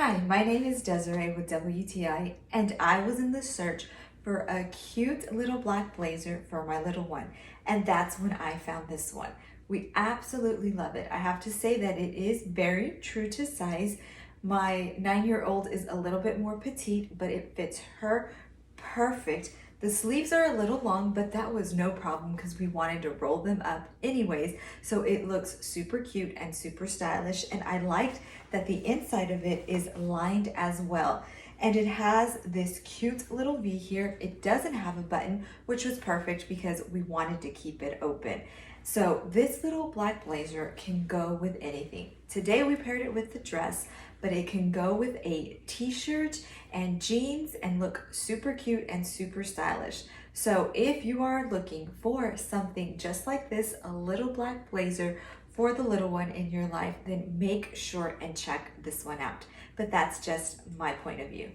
Hi, my name is Desiree with WTI, and I was in the search for a cute little black blazer for my little one, and that's when I found this one. We absolutely love it. I have to say that it is very true to size. My 9-year-old is a little bit more petite, but it fits her perfect. The sleeves are a little long, but that was no problem because we wanted to roll them up anyways. So it looks super cute and super stylish. And I liked that the inside of it is lined as well. And it has this cute little V here. It doesn't have a button, which was perfect because we wanted to keep it open. So this little black blazer can go with anything. Today we paired it with the dress, but it can go with a t-shirt and jeans and look super cute and super stylish. So if you are looking for something just like this, a little black blazer for the little one in your life, then make sure and check this one out. But that's just my point of view.